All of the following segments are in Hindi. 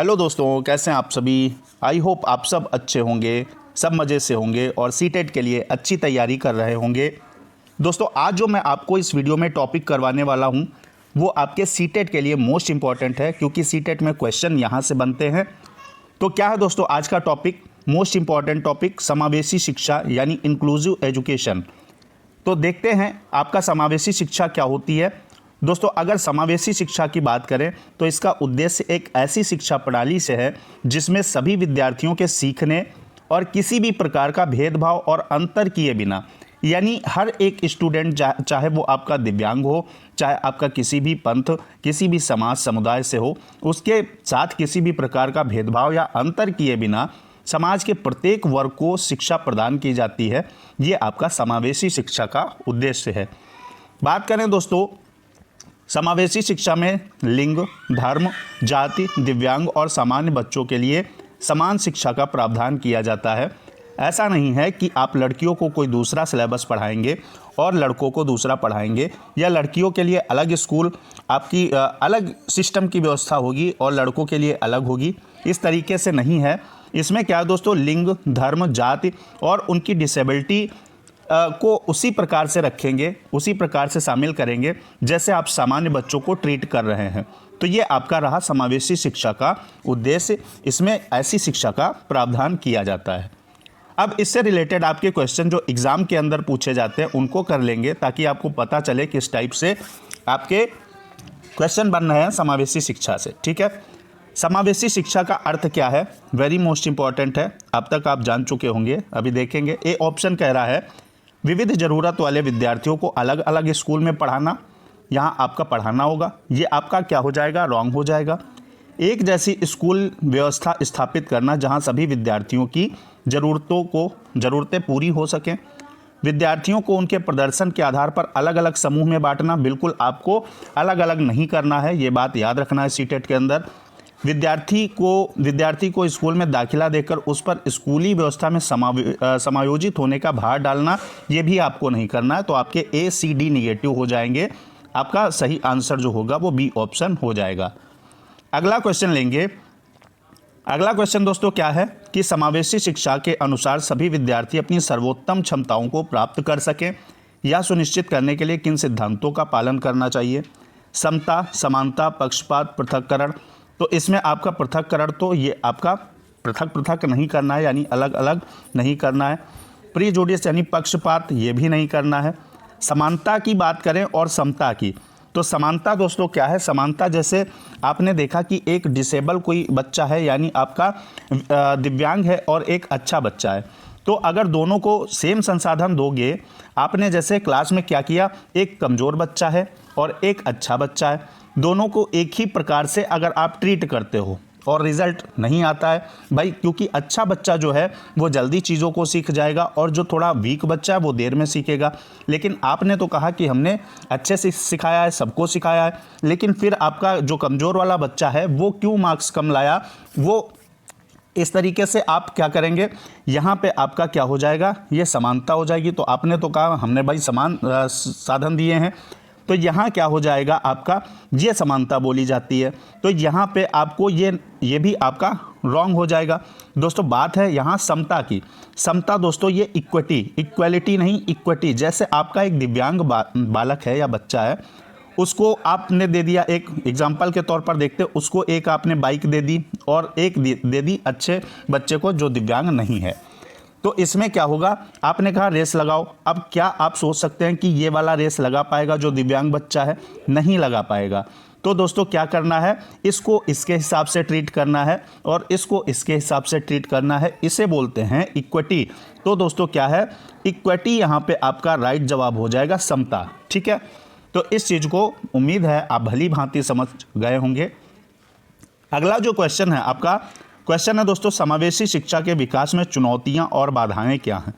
हेलो दोस्तों, कैसे हैं आप सभी। आई होप आप सब अच्छे होंगे, सब मज़े से होंगे और सीटेट के लिए अच्छी तैयारी कर रहे होंगे। दोस्तों, आज जो मैं आपको इस वीडियो में टॉपिक करवाने वाला हूं वो आपके सीटेट के लिए मोस्ट इम्पॉर्टेंट है, क्योंकि सीटेट में क्वेश्चन यहां से बनते हैं। तो क्या है दोस्तों आज का टॉपिक, मोस्ट इम्पॉर्टेंट टॉपिक, समावेशी शिक्षा यानी इंक्लूसिव एजुकेशन। तो देखते हैं आपका समावेशी शिक्षा क्या होती है। दोस्तों, अगर समावेशी शिक्षा की बात करें तो इसका उद्देश्य एक ऐसी शिक्षा प्रणाली से है जिसमें सभी विद्यार्थियों के सीखने और किसी भी प्रकार का भेदभाव और अंतर किए बिना, यानी हर एक स्टूडेंट चाहे वो आपका दिव्यांग हो, चाहे आपका किसी भी पंथ, किसी भी समाज समुदाय से हो, उसके साथ किसी भी प्रकार का भेदभाव या अंतर किए बिना समाज के प्रत्येक वर्ग को शिक्षा प्रदान की जाती है। ये आपका समावेशी शिक्षा का उद्देश्य है। बात करें दोस्तों, समावेशी शिक्षा में लिंग, धर्म, जाति, दिव्यांग और सामान्य बच्चों के लिए समान शिक्षा का प्रावधान किया जाता है। ऐसा नहीं है कि आप लड़कियों को कोई दूसरा सिलेबस पढ़ाएंगे और लड़कों को दूसरा पढ़ाएंगे, या लड़कियों के लिए अलग स्कूल, आपकी अलग सिस्टम की व्यवस्था होगी और लड़कों के लिए अलग होगी। इस तरीके से नहीं है। इसमें क्या है दोस्तों, लिंग, धर्म, जाति और उनकी डिसेबिलिटी को उसी प्रकार से रखेंगे, उसी प्रकार से शामिल करेंगे जैसे आप सामान्य बच्चों को ट्रीट कर रहे हैं। तो ये आपका रहा समावेशी शिक्षा का उद्देश्य। इसमें ऐसी शिक्षा का प्रावधान किया जाता है। अब इससे रिलेटेड आपके क्वेश्चन जो एग्ज़ाम के अंदर पूछे जाते हैं उनको कर लेंगे, ताकि आपको पता चले किस टाइप से आपके क्वेश्चन बन रहे हैं समावेशी शिक्षा से। ठीक है, समावेशी शिक्षा का अर्थ क्या है, वेरी मोस्ट इंपॉर्टेंट है। अब तक आप जान चुके होंगे, अभी देखेंगे। ए ऑप्शन कह रहा है विविध ज़रूरत वाले विद्यार्थियों को अलग अलग स्कूल में पढ़ाना। यहाँ आपका पढ़ाना होगा, ये आपका क्या हो जाएगा, रॉन्ग हो जाएगा। एक जैसी स्कूल व्यवस्था स्थापित करना जहाँ सभी विद्यार्थियों की ज़रूरतें पूरी हो सकें। विद्यार्थियों को उनके प्रदर्शन के आधार पर अलग अलग समूह में बांटना, बिल्कुल आपको अलग अलग नहीं करना है, ये बात याद रखना है सीटेट के अंदर। विद्यार्थी को स्कूल में दाखिला देकर उस पर स्कूली व्यवस्था में समायोजित होने का भार डालना, ये भी आपको नहीं करना है। तो आपके ACD निगेटिव हो जाएंगे। आपका सही आंसर जो होगा वो B ऑप्शन हो जाएगा। अगला क्वेश्चन लेंगे। अगला क्वेश्चन दोस्तों क्या है कि समावेशी शिक्षा के अनुसार सभी विद्यार्थी अपनी सर्वोत्तम क्षमताओं को प्राप्त कर सकें, यह सुनिश्चित करने के लिए किन सिद्धांतों का पालन करना चाहिए। समता, समानता, पक्षपात, पृथक्करण। तो इसमें आपका पृथक्करण, तो ये आपका पृथक नहीं करना है, यानी अलग अलग नहीं करना है। प्रीजुडिस यानी पक्षपात, ये भी नहीं करना है। समानता की बात करें और समता की, तो समानता दोस्तों क्या है, समानता जैसे आपने देखा कि एक डिसेबल कोई बच्चा है, यानी आपका दिव्यांग है, और एक अच्छा बच्चा है, तो अगर दोनों को सेम संसाधन दोगे, आपने जैसे क्लास में क्या किया, एक कमज़ोर बच्चा है और एक अच्छा बच्चा है, दोनों को एक ही प्रकार से अगर आप ट्रीट करते हो और रिज़ल्ट नहीं आता है भाई, क्योंकि अच्छा बच्चा जो है वो जल्दी चीज़ों को सीख जाएगा और जो थोड़ा वीक बच्चा है वो देर में सीखेगा। लेकिन आपने तो कहा कि हमने अच्छे से सिखाया है, सबको सिखाया है, लेकिन फिर आपका जो कमज़ोर वाला बच्चा है वो क्यों मार्क्स कम लाया, वो इस तरीके से आप क्या करेंगे, यहाँ पे आपका क्या हो जाएगा, ये समानता हो जाएगी। तो आपने तो कहा हमने भाई समान साधन दिए हैं, तो यहाँ क्या हो जाएगा आपका, ये समानता बोली जाती है। तो यहाँ पे आपको ये भी आपका रॉन्ग हो जाएगा। दोस्तों बात है यहाँ समता की। समता दोस्तों ये इक्वलिटी नहीं, इक्विटी। जैसे आपका एक दिव्यांग बालक है या बच्चा है, उसको आपने दे दिया, एक एग्जाम्पल के तौर पर देखते, उसको एक आपने बाइक दे दी और एक दे दी अच्छे बच्चे को जो दिव्यांग नहीं है। तो इसमें क्या होगा, आपने कहा रेस लगाओ। अब क्या आप सोच सकते हैं कि ये वाला रेस लगा पाएगा जो दिव्यांग बच्चा है, नहीं लगा पाएगा। तो दोस्तों क्या करना है, इसको इसके हिसाब से ट्रीट करना है और इसको इसके हिसाब से ट्रीट करना है, इसे बोलते हैं इक्विटी। तो दोस्तों क्या है, इक्विटी यहाँ पे आपका राइट जवाब हो जाएगा, समता। ठीक है, तो इस चीज़ को उम्मीद है आप भली भांति समझ गए होंगे। अगला जो क्वेश्चन है आपका क्वेश्चन है दोस्तों, समावेशी शिक्षा के विकास में चुनौतियां और बाधाएं क्या हैं।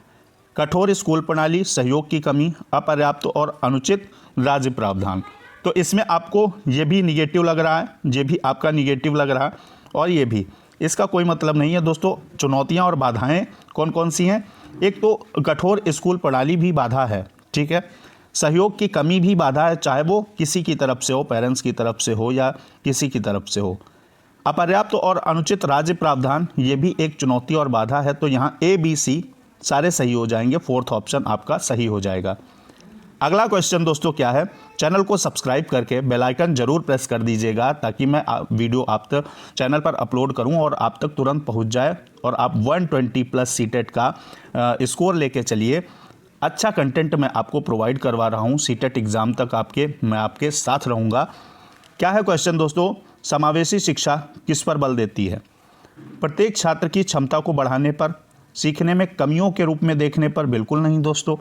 कठोर स्कूल प्रणाली, सहयोग की कमी, अपर्याप्त और अनुचित राज्य प्रावधान। तो इसमें आपको ये भी निगेटिव लग रहा है, ये भी आपका निगेटिव लग रहा है और ये भी, इसका कोई मतलब नहीं है दोस्तों। चुनौतियां और बाधाएं कौन कौन सी हैं, एक तो कठोर स्कूल प्रणाली भी बाधा है, ठीक है। सहयोग की कमी भी बाधा है, चाहे वो किसी की तरफ से हो, पेरेंट्स की तरफ से हो या किसी की तरफ से हो। अपर्याप्त और अनुचित राज्य प्रावधान, ये भी एक चुनौती और बाधा है। तो यहाँ ए बी सी सारे सही हो जाएंगे, फोर्थ ऑप्शन आपका सही हो जाएगा। अगला क्वेश्चन दोस्तों क्या है, चैनल को सब्सक्राइब करके बेल आइकन जरूर प्रेस कर दीजिएगा ताकि मैं वीडियो आप तक चैनल पर अपलोड करूं और आप तक तुरंत पहुंच जाए और आप 120 प्लस सीटेट का स्कोर लेके चलिए। अच्छा कंटेंट मैं आपको प्रोवाइड करवा रहा हूं, सीटेट एग्ज़ाम तक मैं आपके साथ रहूंगा। क्या है क्वेश्चन दोस्तों, समावेशी शिक्षा किस पर बल देती है? प्रत्येक छात्र की क्षमता को बढ़ाने पर, सीखने में कमियों के रूप में देखने पर? बिल्कुल नहीं दोस्तों।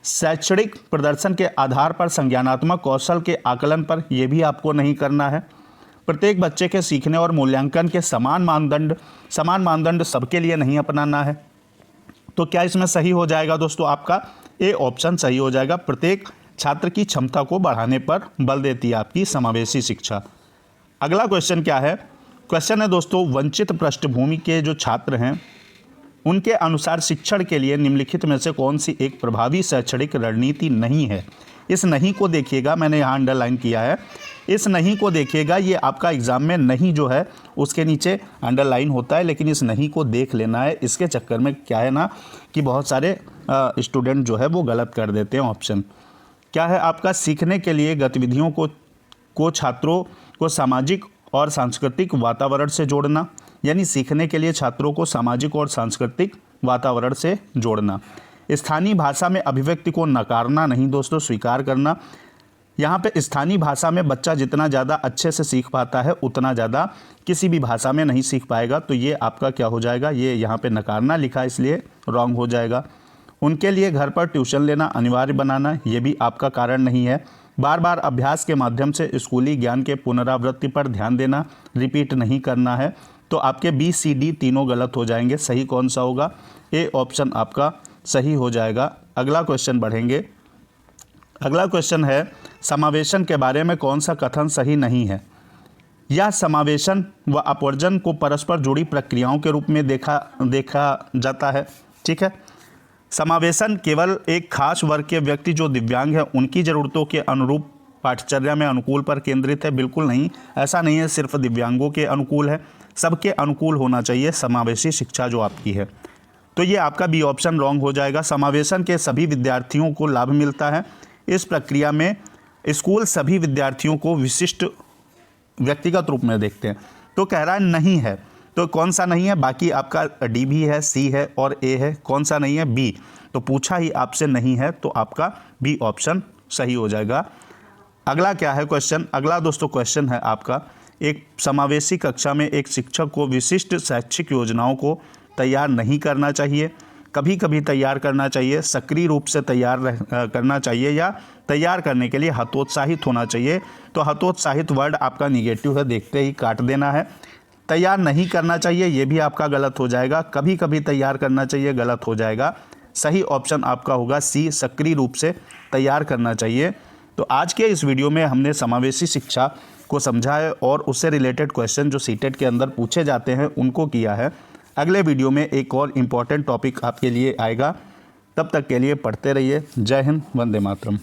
शैक्षणिक प्रदर्शन के आधार पर, संज्ञानात्मक कौशल के आकलन पर? यह भी आपको नहीं करना है। प्रत्येक बच्चे के सीखने और मूल्यांकन के समान मानदंड सबके लिए नहीं अपनाना है। तो क्या इसमें सही हो जाएगा दोस्तों? आपका ए ऑप्शन सही हो जाएगा। प्रत्येक छात्र की क्षमता को बढ़ाने पर बल देती है आपकी समावेशी शिक्षा। अगला क्वेश्चन क्या है? क्वेश्चन है दोस्तों, वंचित पृष्ठभूमि के जो छात्र हैं उनके अनुसार शिक्षण के लिए निम्नलिखित में से कौन सी एक प्रभावी शैक्षणिक रणनीति नहीं है? इस नहीं को देखिएगा, मैंने यहाँ अंडरलाइन किया है। इस नहीं को देखिएगा, ये आपका एग्जाम में नहीं जो है उसके नीचे अंडरलाइन होता है, लेकिन इस नहीं को देख लेना है। इसके चक्कर में क्या है ना कि बहुत सारे स्टूडेंट जो है वो गलत कर देते हैं ऑप्शन। क्या है आपका? सीखने के लिए गतिविधियों को छात्रों को सामाजिक और सांस्कृतिक वातावरण से जोड़ना, यानी सीखने के लिए छात्रों को सामाजिक और सांस्कृतिक वातावरण से जोड़ना। स्थानीय भाषा में अभिव्यक्ति को नकारना नहीं दोस्तों, स्वीकार करना। यहाँ पे स्थानीय भाषा में बच्चा जितना ज़्यादा अच्छे से सीख पाता है उतना ज़्यादा किसी भी भाषा में नहीं सीख पाएगा। तो ये आपका क्या हो जाएगा? ये यहाँ पे नकारना लिखा है इसलिए रॉन्ग हो जाएगा। उनके लिए घर पर ट्यूशन लेना अनिवार्य बनाना, ये भी आपका कारण नहीं है। बार बार अभ्यास के माध्यम से स्कूली ज्ञान के पुनरावृत्ति पर ध्यान देना, रिपीट नहीं करना है। तो आपके बी सी डी तीनों गलत हो जाएंगे। सही कौन सा होगा? ए ऑप्शन आपका सही हो जाएगा। अगला क्वेश्चन बढ़ेंगे। अगला क्वेश्चन है, समावेशन के बारे में कौन सा कथन सही नहीं है? यह समावेशन व अपवर्जन को परस्पर जुड़ी प्रक्रियाओं के रूप में देखा जाता है। ठीक है, समावेशन केवल एक खास वर्ग के व्यक्ति जो दिव्यांग है उनकी ज़रूरतों के अनुरूप पाठचर्या में अनुकूल पर केंद्रित है? बिल्कुल नहीं, ऐसा नहीं है सिर्फ दिव्यांगों के अनुकूल है, सबके अनुकूल होना चाहिए समावेशी शिक्षा जो आपकी है। तो ये आपका बी ऑप्शन रॉन्ग हो जाएगा। समावेशन के सभी विद्यार्थियों को लाभ मिलता है। इस प्रक्रिया में स्कूल सभी विद्यार्थियों को विशिष्ट व्यक्तिगत रूप में देखते हैं। तो कह रहा है नहीं है, तो कौन सा नहीं है? बाकी आपका डी भी है, सी है और ए है, कौन सा नहीं है? बी। तो पूछा ही आपसे नहीं है तो आपका बी ऑप्शन सही हो जाएगा। अगला क्या है क्वेश्चन? अगला दोस्तों क्वेश्चन है आपका, एक समावेशी कक्षा में एक शिक्षक को विशिष्ट शैक्षिक योजनाओं को तैयार नहीं करना चाहिए, कभी कभी तैयार करना चाहिए, सक्रिय रूप से तैयार करना चाहिए या तैयार करने के लिए हतोत्साहित होना चाहिए। तो हतोत्साहित वर्ड आपका निगेटिव है, देखते ही काट देना है। तैयार नहीं करना चाहिए, ये भी आपका गलत हो जाएगा। कभी कभी तैयार करना चाहिए, गलत हो जाएगा। सही ऑप्शन आपका होगा सी, सक्रिय रूप से तैयार करना चाहिए। तो आज के इस वीडियो में हमने समावेशी शिक्षा को समझा है और उससे रिलेटेड क्वेश्चन जो सीटेट के अंदर पूछे जाते हैं उनको किया है। अगले वीडियो में एक और इम्पॉर्टेंट टॉपिक आपके लिए आएगा। तब तक के लिए पढ़ते रहिए। जय हिंद, वंदे मातरम।